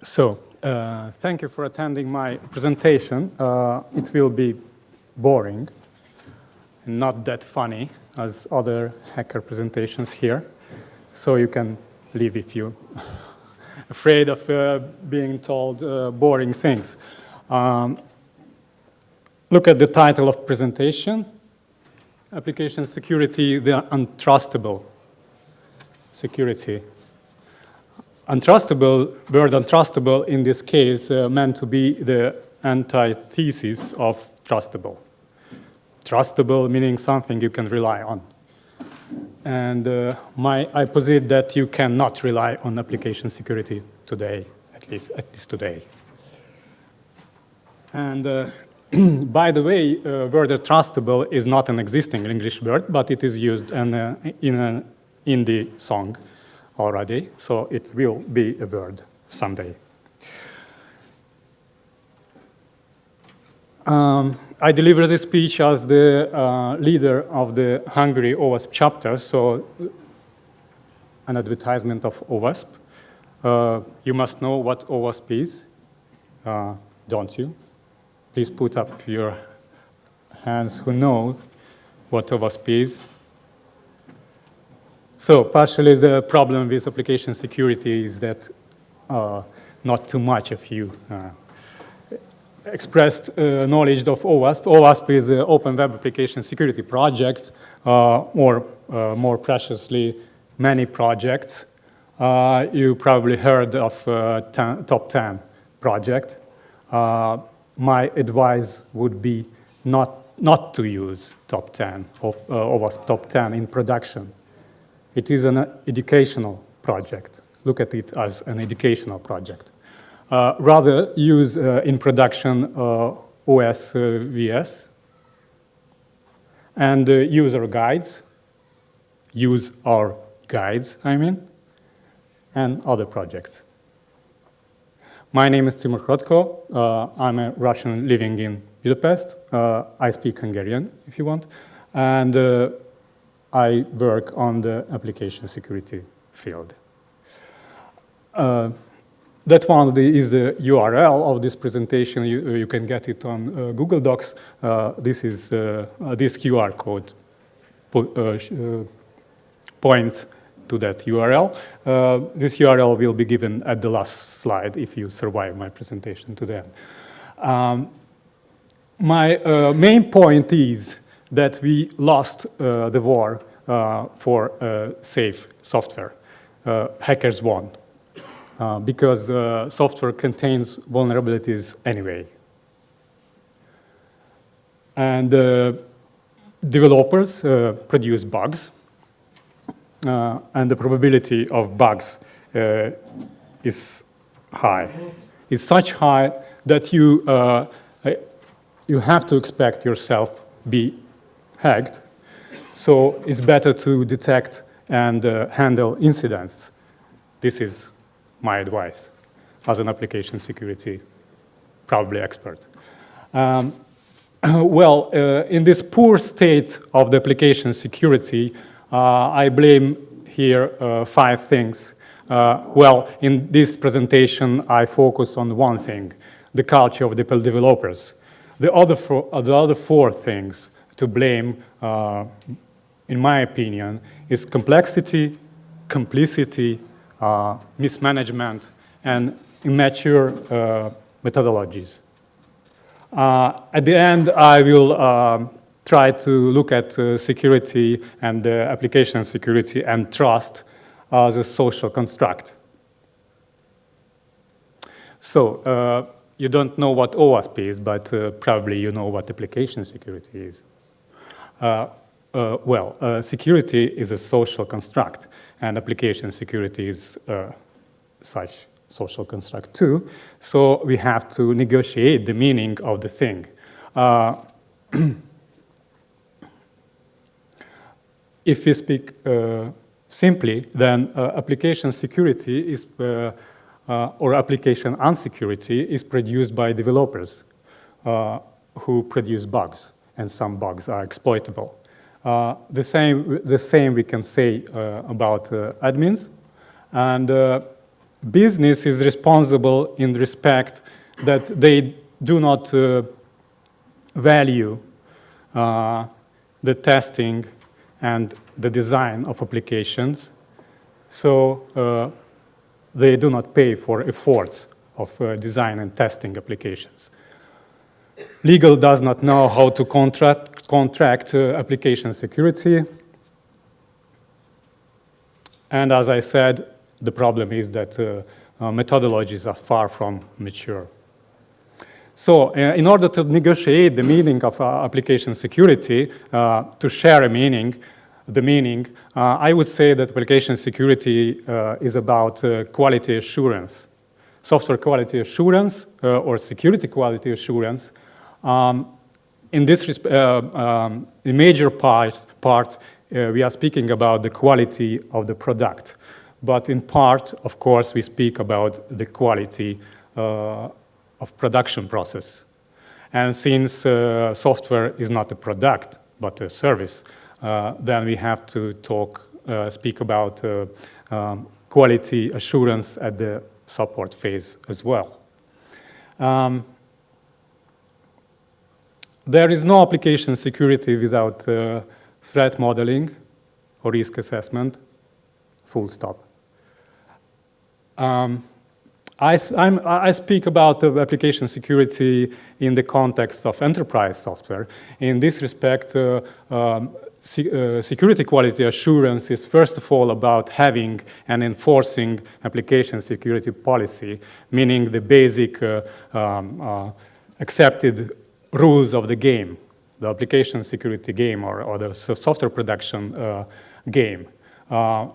Thank you for attending my presentation. It will be boring and not that funny as other hacker presentations here. So you can leave if you're afraid of being told boring things. Look at the title of presentation. Application security, the untrustable security. Untrustable, word untrustable in this case meant to be the antithesis of trustable. Trustable meaning something you can rely on. And I posit that you cannot rely on application security today, at least today. And by the way, word trustable is not an existing English word, but it is used in an indie song already, so it will be a word someday. I delivered this speech as the leader of the Hungary OWASP chapter, so an advertisement of OWASP. You must know what OWASP is, don't you? Please put up your hands who know what OWASP is. So partially the problem with application security is that not too much of you expressed knowledge of OWASP. OWASP is the Open Web Application Security Project, or more preciously, many projects. You probably heard of Top 10 project. My advice would be not to use Top 10, OWASP Top 10 in production. It is an educational project. Look at it as an educational project. Rather, use in production OSVS and user guides. Use our guides, I mean, and other projects. My name is Timur Khrotko. I'm a Russian living in Budapest. I speak Hungarian, if you want. And I work on the application security field. That one is the URL of this presentation. You can get it on Google Docs. This QR code points to that URL. This URL will be given at the last slide if you survive my presentation to the end. My main point is that we lost the war for safe software. Hackers won. Because software contains vulnerabilities anyway. And developers produce bugs. And the probability of bugs is high. It's such high that you have to expect yourself be hacked. So it's better to detect and handle incidents. This is my advice as an application security probably expert. In this poor state of the application security, I blame here 5 things. In this presentation, I focus on one thing, the culture of the developers. The other 4 things to blame, in my opinion, is complexity, complicity, mismanagement, and immature methodologies. At the end, I will try to look at security and application security and trust as a social construct. So you don't know what OWASP is, but probably you know what application security is. Security is a social construct, and application security is such social construct too. So we have to negotiate the meaning of the thing. If we speak simply, then application security is, or application unsecurity is produced by developers who produce bugs, and some bugs are exploitable. The same we can say about admins, and business is responsible in respect that they do not value the testing and the design of applications, so they do not pay for efforts of design and testing applications. Legal does not know how to contract application security. And as I said, the problem is that methodologies are far from mature. So in order to negotiate the meaning of application security, to share a meaning, I would say that application security is about quality assurance, software quality assurance or security quality assurance. In this major part we are speaking about the quality of the product. But in part, of course, we speak about the quality of production process. And since software is not a product, but a service, then we have to speak about quality assurance at the support phase as well. There is no application security without threat modeling or risk assessment, full stop. I speak about application security in the context of enterprise software. In this respect, security quality assurance is first of all about having and enforcing application security policy, meaning the basic accepted rules of the game, the application security game or the software production game.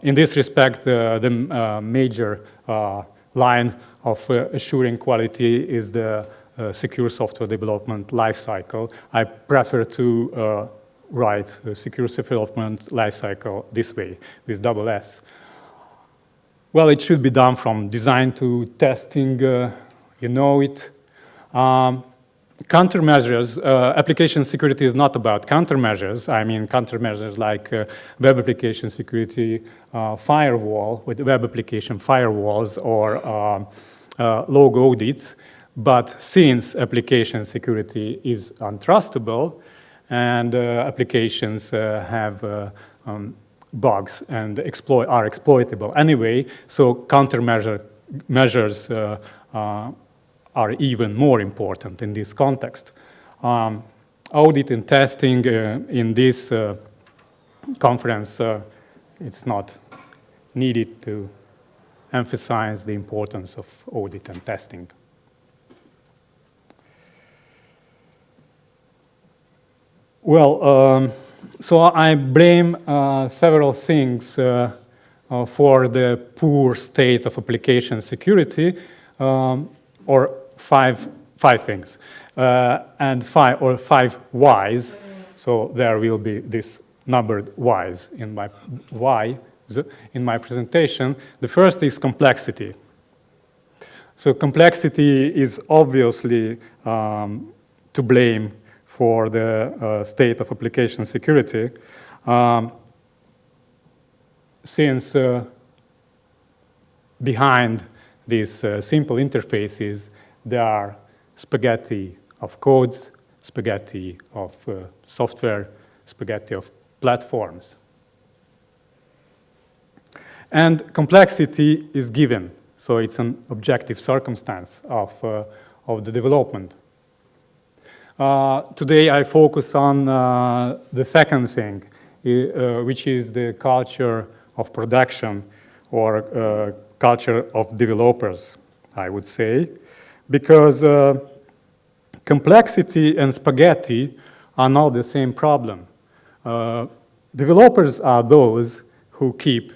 In this respect, the major line of assuring quality is the secure software development lifecycle. I prefer to write the secure software development lifecycle this way, with double S. Well, it should be done from design to testing, you know it. Countermeasures, application security is not about countermeasures. I mean countermeasures like web application security firewall with web application firewalls or log audits. But since application security is untrustable and applications have bugs and are exploitable anyway, so countermeasures are even more important in this context. Audit and testing in this conference, it's not needed to emphasize the importance of audit and testing. Well, so I blame several things for the poor state of application security, or five things, and five whys. So there will be this numbered whys in my presentation. The first is complexity. So complexity is obviously to blame for the state of application security, since behind these simple interfaces there are spaghetti of codes, spaghetti of software, spaghetti of platforms. And complexity is given, so it's an objective circumstance of the development. Today I focus on the second thing, which is the culture of production or culture of developers, I would say, because complexity and spaghetti are not the same problem. Developers are those who keep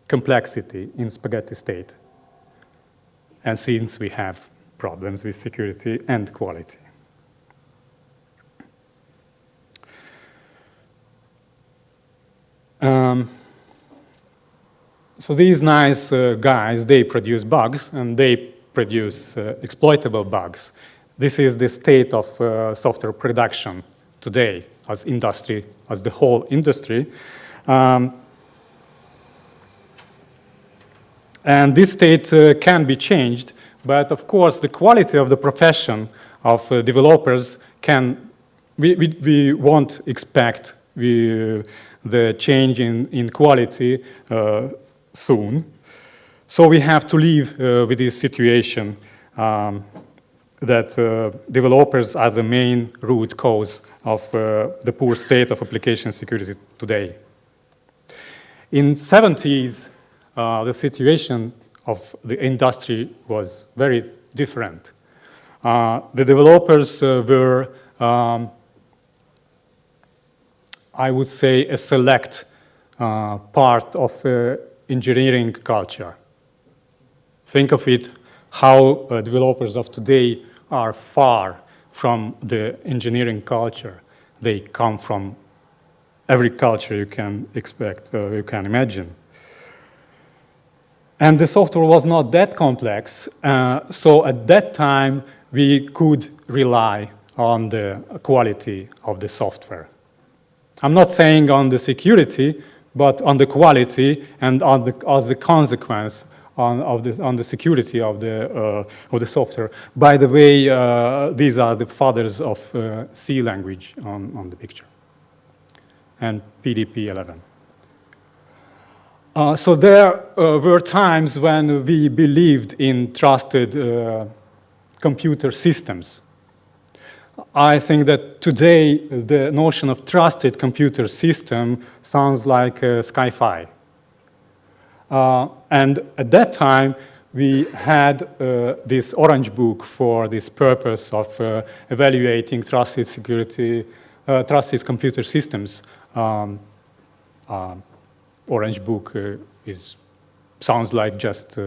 complexity in spaghetti state. And since we have problems with security and quality. So these nice guys, they produce bugs and they produce exploitable bugs. This is the state of software production today as industry, as the whole industry. And this state can be changed, but of course the quality of the profession of developers we won't expect the change in quality soon. So we have to live with this situation that developers are the main root cause of the poor state of application security today. In the 70s, the situation of the industry was very different. The developers were, I would say, a select part of engineering culture. Think of it, how developers of today are far from the engineering culture. They come from every culture you can expect, you can imagine. And the software was not that complex, so at that time we could rely on the quality of the software. I'm not saying on the security, but on the quality and on as the consequence on the security of the software. By the way, these are the fathers of C language on the picture, and PDP 11. So there were times when we believed in trusted computer systems. I think that today the notion of trusted computer system sounds like sci-fi. And at that time, we had this orange book for this purpose of evaluating trusted security, trusted computer systems. Orange book sounds like just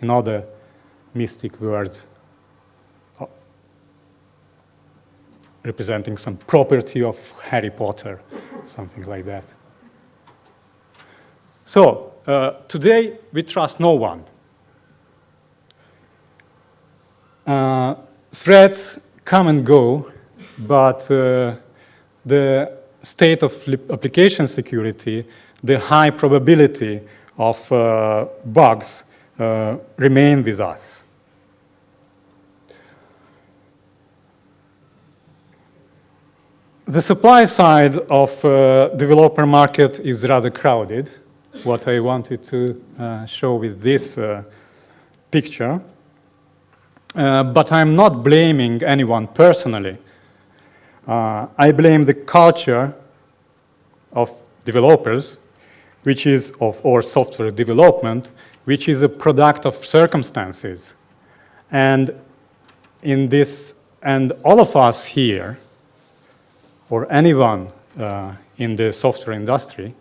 another mystic word representing some property of Harry Potter, something like that. So, today, we trust no one. Threats come and go, but the state of application security, the high probability of bugs remain with us. The supply side of developer market is rather crowded. What I wanted to show with this picture. But I'm not blaming anyone personally. I blame the culture of developers, which is or software development, which is a product of circumstances. And in this, and all of us here, or anyone in the software industry,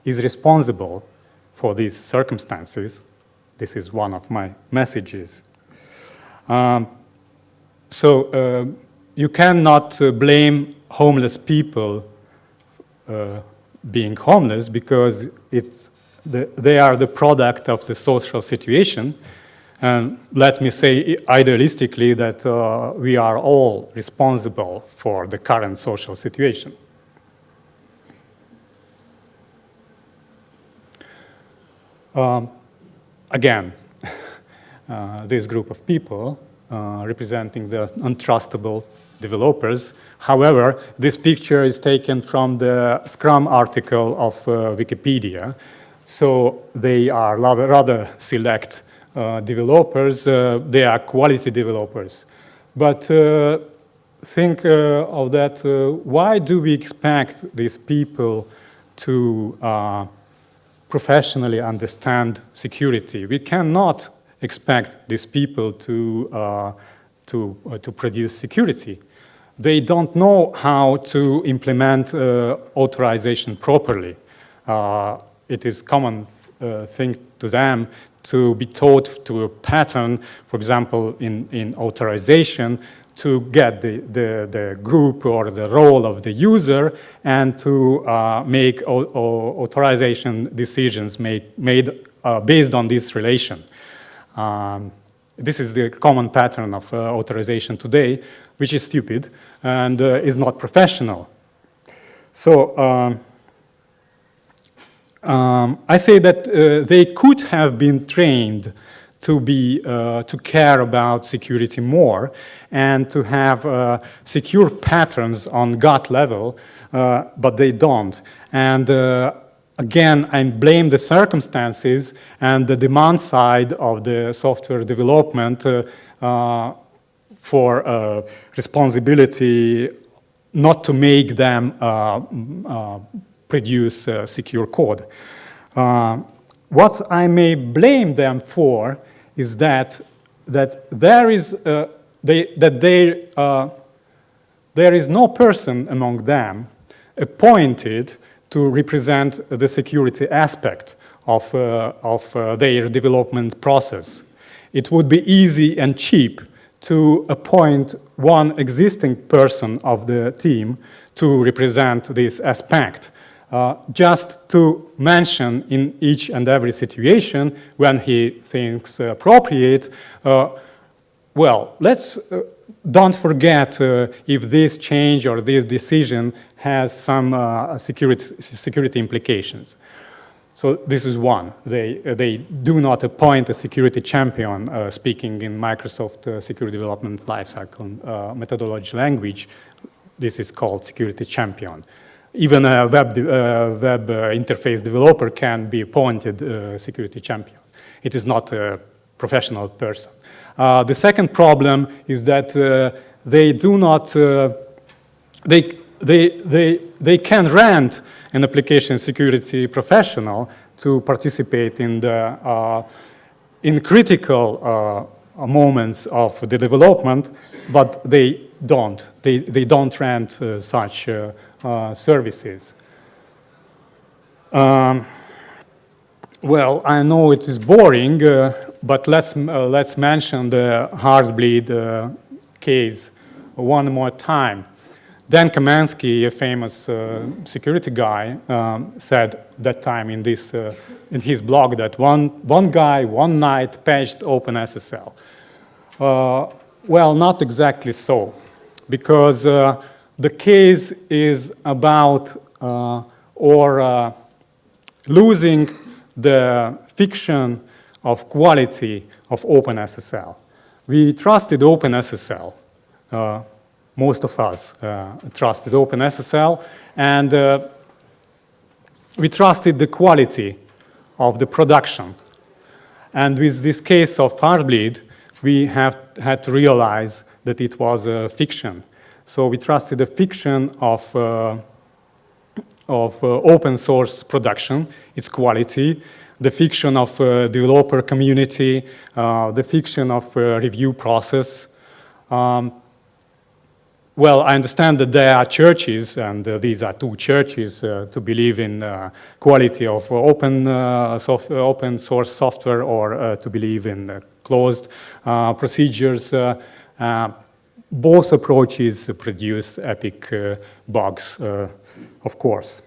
is responsible for these circumstances. This is one of my messages. So you cannot blame homeless people being homeless because they are the product of the social situation. And let me say idealistically that we are all responsible for the current social situation. Again, this group of people representing the untrustable developers. However, this picture is taken from the Scrum article of Wikipedia. So they are rather select developers. They are quality developers. But think of that, why do we expect these people to professionally understand security? We cannot expect these people to produce security. They don't know how to implement authorization properly. It is common thing to them to be taught to a pattern, for example, in authorization, to get the group or the role of the user and to make authorization decisions made based on this relation. This is the common pattern of authorization today, which is stupid and is not professional. So I say that they could have been trained to care about security more and to have secure patterns on gut level, but they don't. And again, I blame the circumstances and the demand side of the software development for responsibility not to make them produce secure code. What I may blame them for is that there is no person among them appointed to represent the security aspect of their development process. It would be easy and cheap to appoint one existing person of the team to represent this aspect. Just to mention in each and every situation when he thinks appropriate, well, let's don't forget if this change or this decision has some security implications. So this is one. They do not appoint a security champion, speaking in Microsoft Security Development Lifecycle methodology language. This is called security champion. Even a web interface developer can be appointed security champion. It is not a professional person. The second problem is that they do not, they can rent an application security professional to participate in the in critical moments of the development, but they don't. They don't rent such services. Well, I know it is boring, but let's mention the Heartbleed case one more time. Dan Kamenetsky, a famous security guy, said that time in his blog that one guy, one night patched OpenSSL. Well, not exactly so, because the case is about losing the fiction of quality of OpenSSL. We trusted OpenSSL. Most of us trusted OpenSSL, and we trusted the quality of the production. And with this case of Heartbleed, we had to realize that it was a fiction. So we trusted the fiction of open source production, its quality, the fiction of developer community, the fiction of review process. Well, I understand that there are churches, and these are two churches, to believe in quality of open source software or to believe in closed procedures. Both approaches produce epic bugs, of course.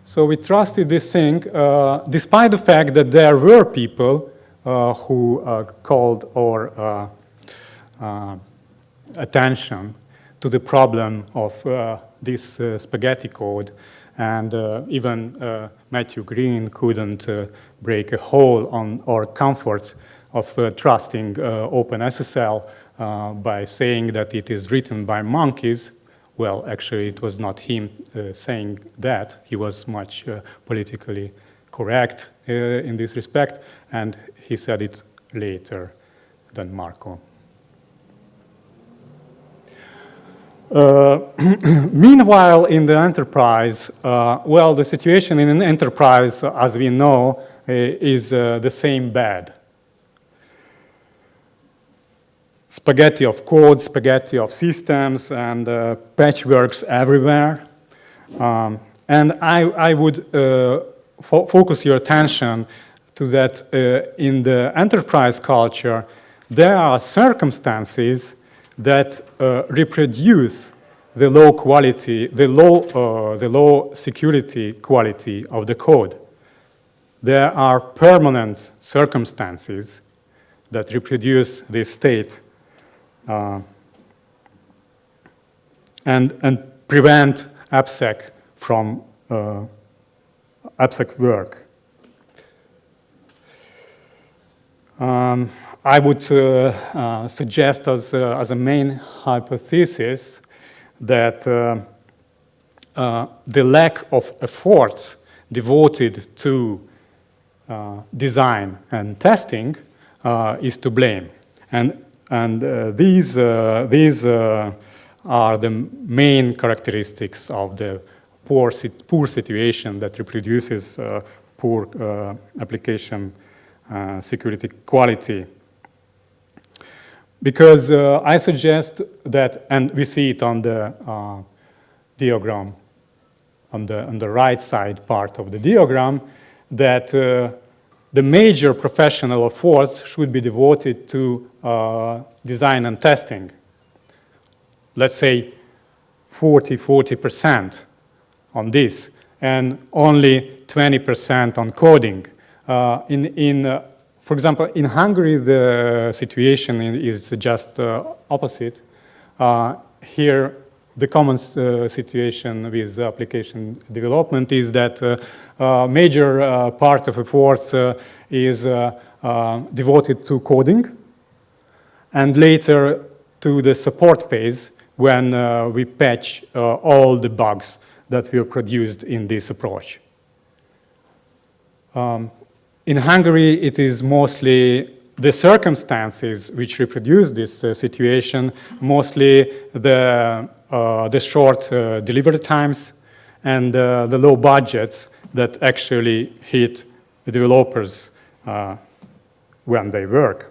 So we trusted this thing, despite the fact that there were people who called our attention to the problem of this spaghetti code, and even Matthew Green couldn't break a hole on our comfort of trusting OpenSSL by saying that it is written by monkeys. Well, actually, it was not him saying that. He was much politically correct in this respect, and he said it later than Marco. Meanwhile, in the enterprise, well, the situation in an enterprise, as we know, is the same bad. Spaghetti of code, spaghetti of systems, and patchworks everywhere. And I would focus your attention to that in the enterprise culture, there are circumstances that reproduce the low quality, the low security quality of the code. there are permanent circumstances that reproduce this state and prevent AppSec from AppSec work. I would suggest as a main hypothesis that the lack of efforts devoted to design and testing is to blame. And these are the main characteristics of the poor situation that reproduces poor application security quality. Because I suggest that, and we see it on the diagram, on the right side part of the diagram, that the major professional efforts should be devoted to design and testing. Let's say 40% on this, and only 20% on coding. For example, in Hungary, the situation is just opposite. Here, the common situation with application development is that a major part of efforts is devoted to coding, and later to the support phase when we patch all the bugs that were produced in this approach. In Hungary, it is mostly the circumstances which reproduce this situation, mostly the short delivery times and the low budgets that actually hit the developers when they work.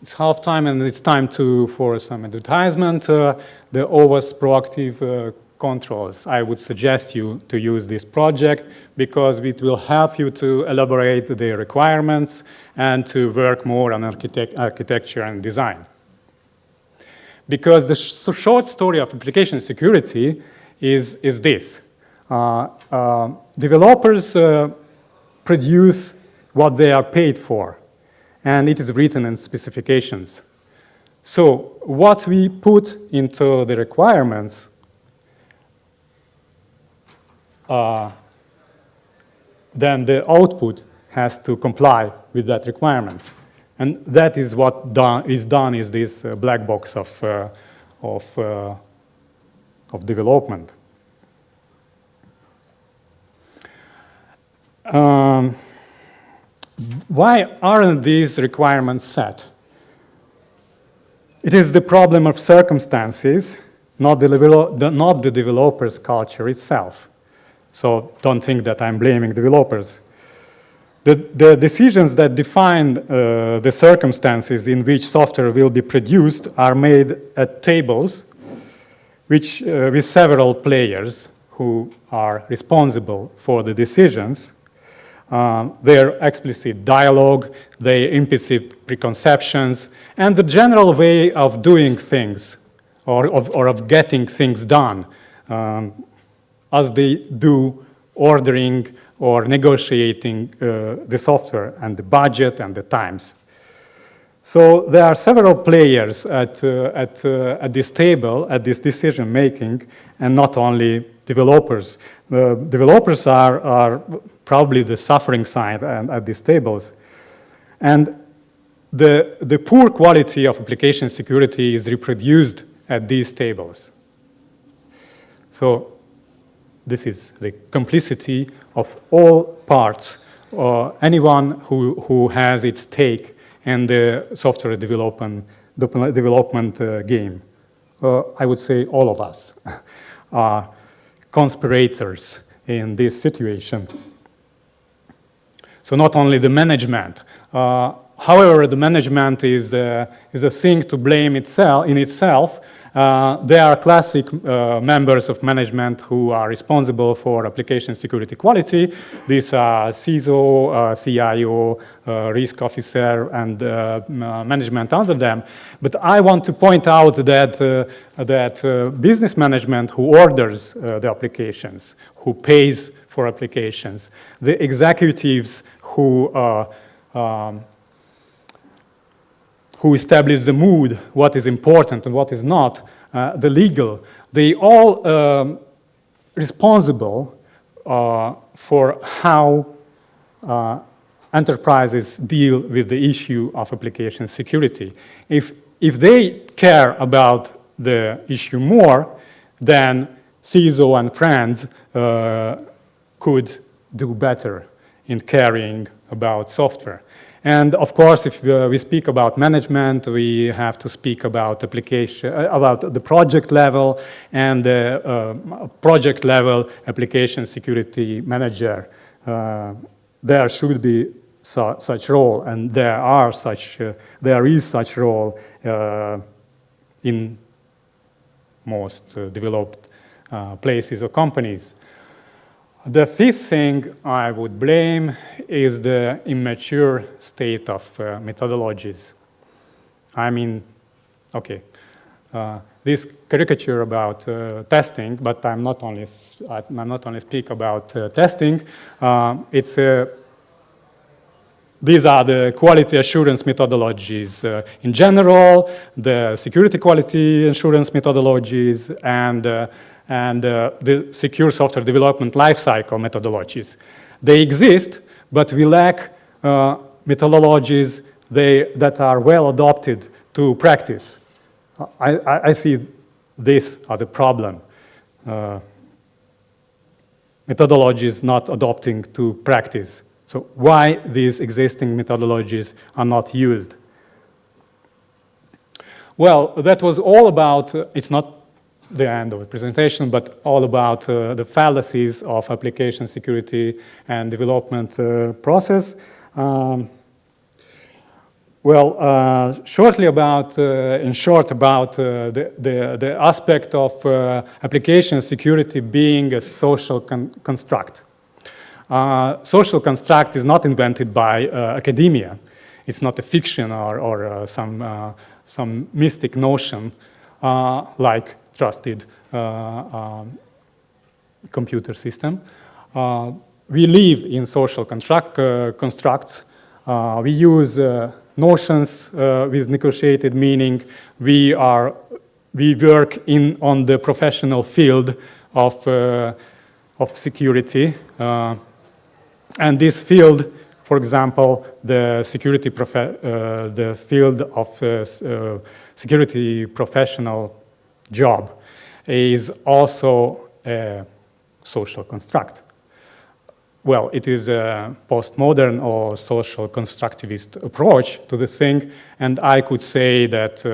It's half time and it's time for some advertisement. The OWASP proactive controls. I would suggest you to use this project because it will help you to elaborate the requirements and to work more on architecture and design. Because the short story of application security is this. Developers produce what they are paid for, and it is written in specifications. So what we put into the requirements then the output has to comply with that requirements. And that is what is done is this black box of development. Why aren't these requirements set? It is the problem of circumstances, not the developer's culture itself. So don't think that I'm blaming developers. The decisions that define the circumstances in which software will be produced are made at tables which, with several players who are responsible for the decisions. Their explicit dialogue, their implicit preconceptions, and the general way of doing things or of getting things done as they do ordering or negotiating the software and the budget and the times. So there are several players at this table, at this decision making, and not only developers. Developers are probably the suffering side at these tables. And the poor quality of application security is reproduced at these tables. So this is the complicity of all parts, anyone who has its stake in the software development game. I would say all of us are conspirators in this situation. So not only the management. However, the management is a thing to blame in itself, They are classic members of management who are responsible for application security quality. These are CISO, CIO, risk officer, and management under them. But I want to point out that business management who orders the applications, who pays for applications, the executives who establish the mood, what is important and what is not, the legal, they all responsible for how enterprises deal with the issue of application security. If they care about the issue more, then CISO and friends could do better in caring about software. And of course, if we speak about management, we have to speak about application, about the project level and the project level application security manager. There should be such role, and there is such role in most developed places or companies. The fifth thing I would blame is the immature state of methodologies. I mean, okay, this caricature about testing, but I'm not only speak about testing. These are the quality assurance methodologies in general, the security quality assurance methodologies, and the secure software development lifecycle methodologies. They exist, but we lack methodologies that are well adopted to practice. I see this as a problem. Methodologies not adopting to practice. So why these existing methodologies are not used? Well, that was all about, it's not the end of the presentation, but all about the fallacies of application security and development process. Shortly about, in short, about the aspect of application security being a social construct. Social construct is not invented by academia. It's not a fiction or some mystic notion like trusted computer system. We live in social constructs. We use notions with negotiated meaning. We work on the professional field of security. And this field, for example, the field of security professional job is also a social construct. Well, it is a postmodern or social constructivist approach to the thing, and I could say that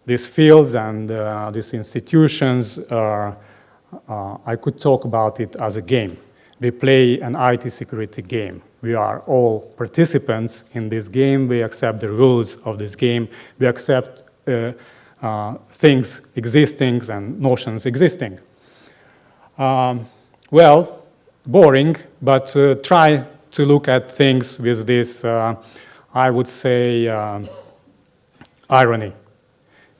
these fields and these institutions are, I could talk about it as a game. They play an IT security game. We are all participants in this game. We accept the rules of this game. We accept things existing and notions existing. Well, boring, but try to look at things with this, I would say, irony,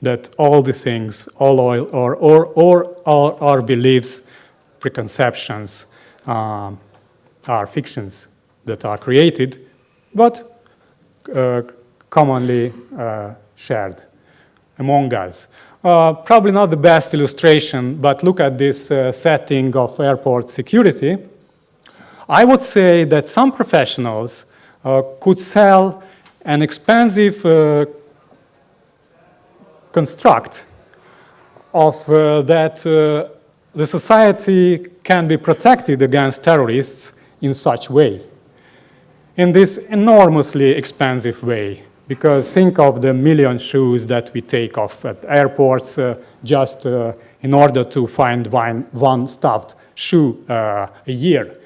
that all the things, all our beliefs, preconceptions, are fictions that are created, but commonly shared among us. Probably not the best illustration, but look at this setting of airport security. I would say that some professionals could sell an expensive construct of that the society can be protected against terrorists in such way, in this enormously expensive way. Because think of the million shoes that we take off at airports just in order to find one stuffed shoe a year.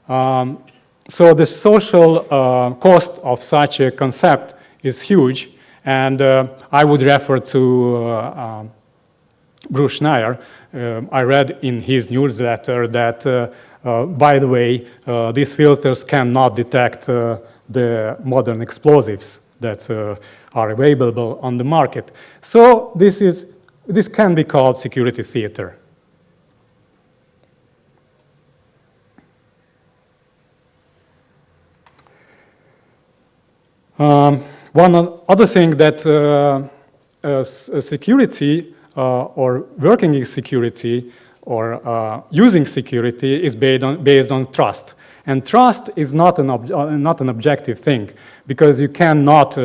So the social cost of such a concept is huge, and I would refer to Bruce Schneier, I read in his newsletter that, by the way, these filters cannot detect the modern explosives that are available on the market. So this can be called security theater. One other thing that security or working in security or using security is based on trust. And trust is not an objective thing, because you cannot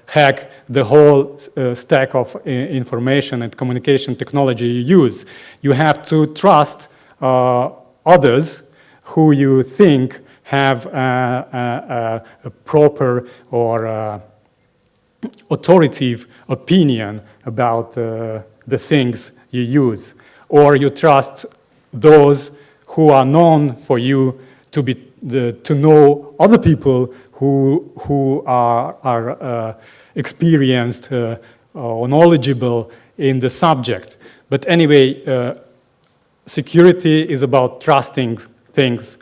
hack the whole stack of information and communication technology you use. You have to trust others who you think have a proper or authoritative opinion about the things you use. Or you trust those who are known for you to know other people who are experienced or knowledgeable in the subject. But anyway, security is about trusting things.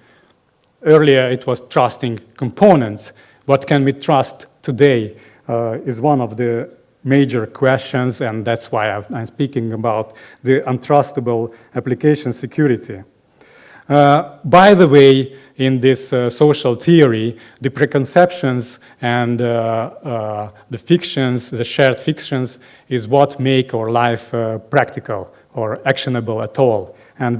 Earlier it was trusting components. What can we trust today is one of the major questions, and that's why I'm speaking about the untrustable application security. By the way, in this social theory, the preconceptions and the fictions, the shared fictions, is what make our life practical or actionable at all. And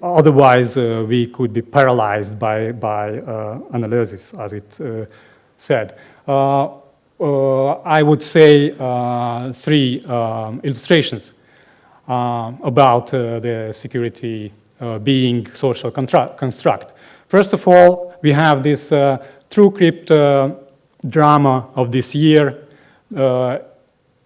otherwise, we could be paralyzed by analysis, as it said. I would say 3 illustrations about the security being social construct. First of all, we have this truecrypt drama of this year.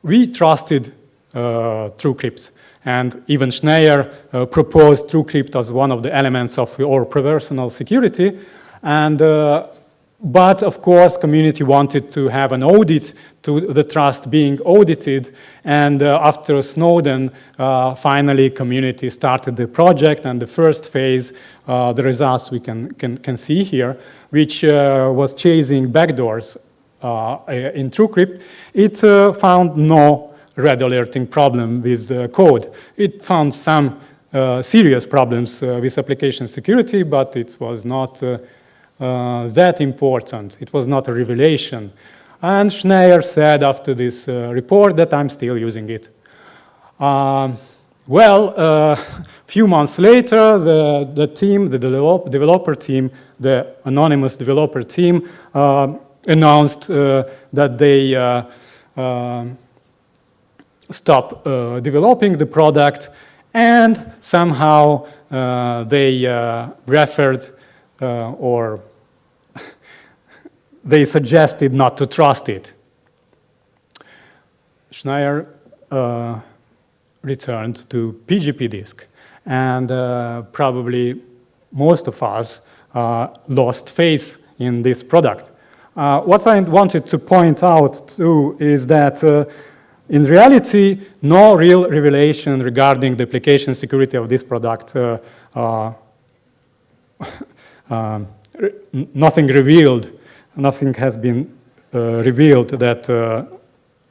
We trusted truecrypt, and even Schneier proposed truecrypt as one of the elements of our personal security. And but of course, community wanted to have an audit to the trust being audited. And after Snowden, finally, community started the project. And the first phase, the results we can see here, which was chasing backdoors in TrueCrypt, it found no red alerting problem with the code. It found some serious problems with application security, but it was not that important. It was not a revelation. And Schneier said after this report that I'm still using it. A few months later, the team, the developer team, the anonymous developer team, announced that they stopped developing the product, and somehow they referred or they suggested not to trust it. Schneier returned to pgpdisk, and probably most of us lost faith in this product. What I wanted to point out too is that in reality, no real revelation regarding the application security of this product, nothing revealed. Nothing has been revealed that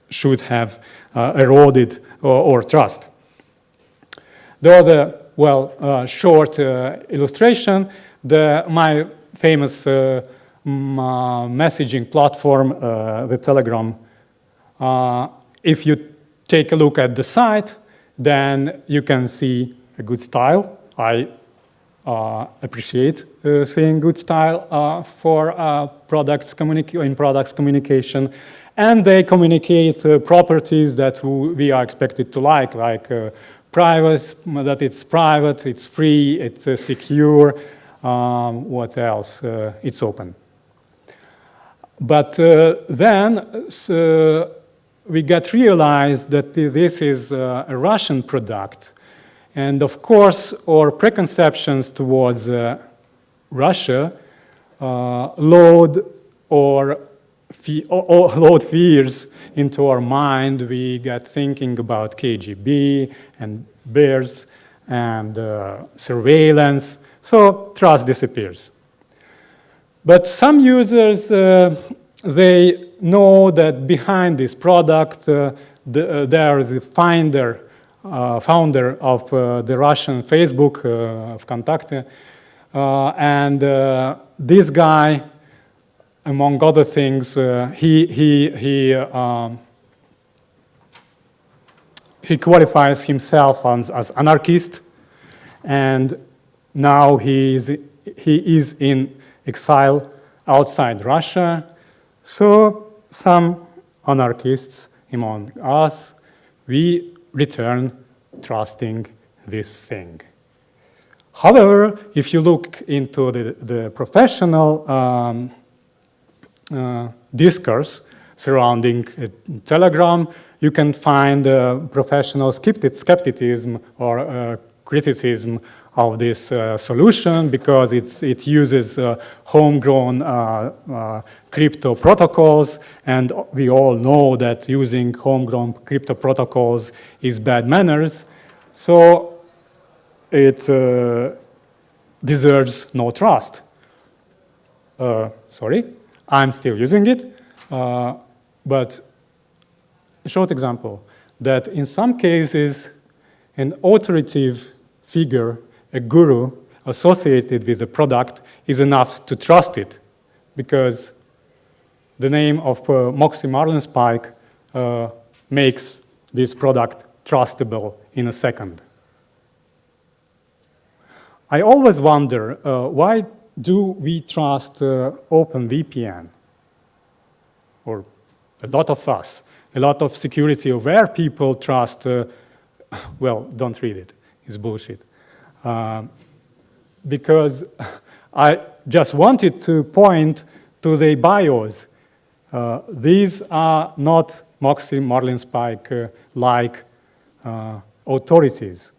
should have eroded or trust. The other, short illustration, my famous messaging platform, the Telegram. If you take a look at the site, then you can see a good style. I appreciate seeing good style for products communication, and they communicate properties that we are expected to like private, that it's private, it's free, it's secure. What else? It's open. But then we got realized that this is a Russian product. And of course, our preconceptions towards Russia load our load fears into our mind. We get thinking about KGB and bears and surveillance. So trust disappears. But some users, they know that behind this product, there is a founder of the Russian Facebook, of Contact, and this guy, among other things, he qualifies himself as anarchist, and now he is in exile outside Russia. So some anarchists among us, we return trusting this thing. However, if you look into the professional discourse surrounding Telegram, you can find professional skepticism or criticism of this solution because it uses homegrown crypto protocols, and we all know that using homegrown crypto protocols is bad manners, so it deserves no trust. Sorry, I'm still using it, but a short example, that in some cases, an authoritative figure, a guru associated with the product is enough to trust it, because the name of Moxie Marlinspike makes this product trustable in a second. I always wonder, why do we trust OpenVPN? Or a lot of us, a lot of security-aware people trust, well, don't read it, it's bullshit. Because I just wanted to point to the bios. These are not Moxie Marlinspike-like authorities.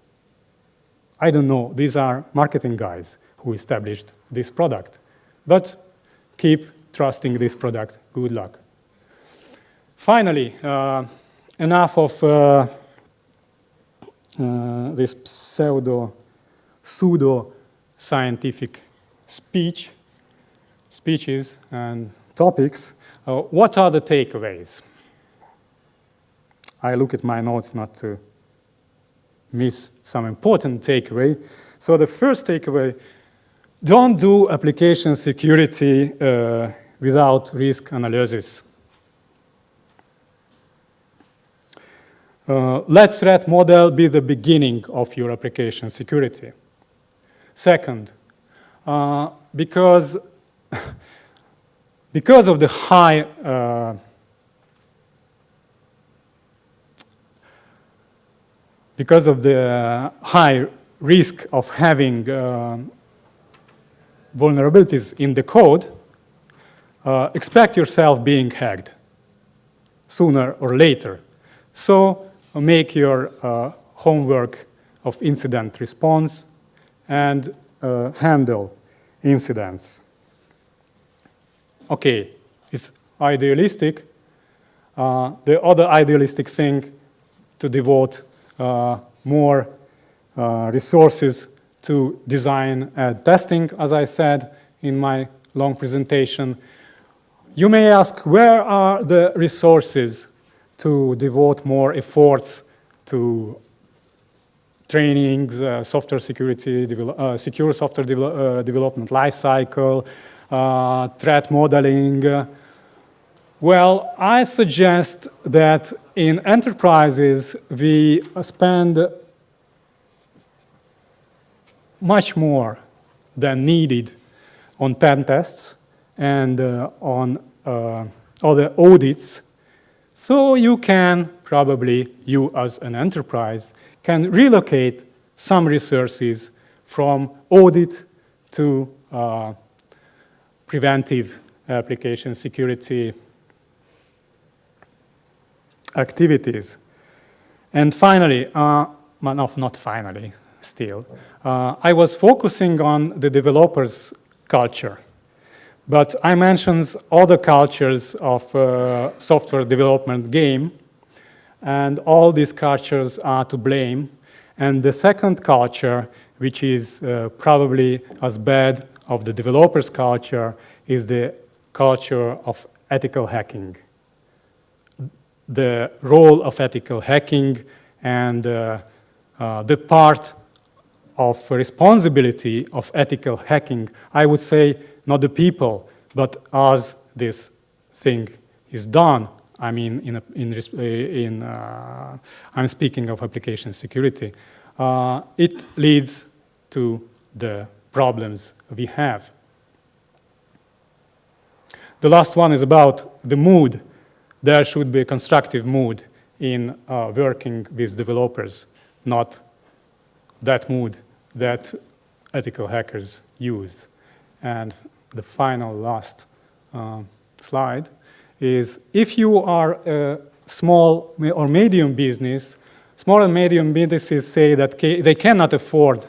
I don't know, these are marketing guys who established this product. But keep trusting this product, good luck. Finally, enough of this pseudo-scientific speeches and topics. What are the takeaways? I look at my notes not to miss some important takeaway. So the first takeaway, don't do application security without risk analysis. Let threat model be the beginning of your application security. Second, because of the high risk of having vulnerabilities in the code, expect yourself being hacked sooner or later. So make your homework of incident response and handle incidents. Okay, it's idealistic. The other idealistic thing, to devote more resources to design and testing, as I said in my long presentation. You may ask, where are the resources to devote more efforts to trainings, software security, secure software development lifecycle, threat modeling? Well, I suggest that in enterprises, we spend much more than needed on pen tests and on other audits. So you can probably, you as an enterprise, can relocate some resources from audit to preventive application security activities. And finally, not finally, still, I was focusing on the developers' culture. But I mentioned other cultures of software development game, and all these cultures are to blame. And the second culture, which is probably as bad of the developers' culture, is the culture of ethical hacking. The role of ethical hacking and the part of responsibility of ethical hacking, I would say not the people, but as this thing is done. I mean, I'm speaking of application security. It leads to the problems we have. The last one is about the mood. There should be a constructive mood in working with developers, not that mood that ethical hackers use. And the final last slide is if you are a small or medium business, small and medium businesses say that they cannot afford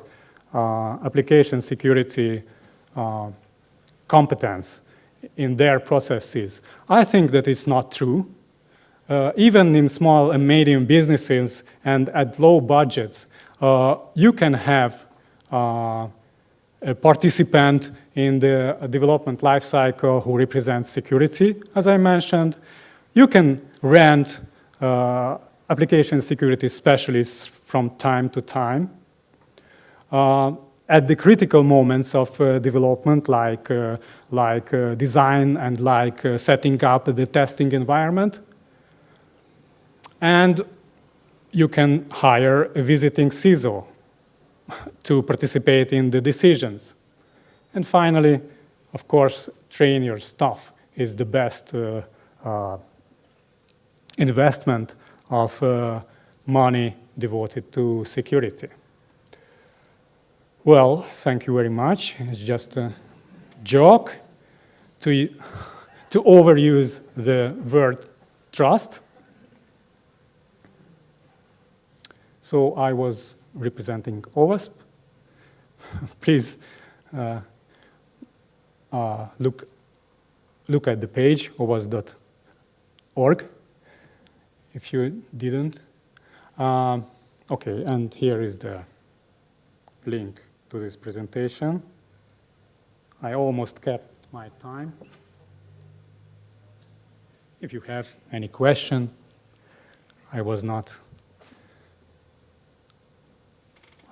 application security competence in their processes. I think that it's not true. Even in small and medium businesses and at low budgets, you can have a participant in the development lifecycle who represents security, as I mentioned. You can rent application security specialists from time to time. At the critical moments of development, like design and like setting up the testing environment. And you can hire a visiting CISO to participate in the decisions. And finally, of course, train your staff is the best investment of money devoted to security. Well, thank you very much. It's just a joke to overuse the word trust. So I was representing OWASP. Please look at the page, owasp.org, if you didn't. Okay, and here is the link to this presentation. I almost kept my time. If you have any question,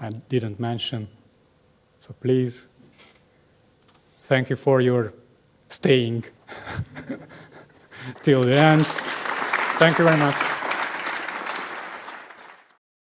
I didn't mention, so please, thank you for your staying till the end. Thank you very much.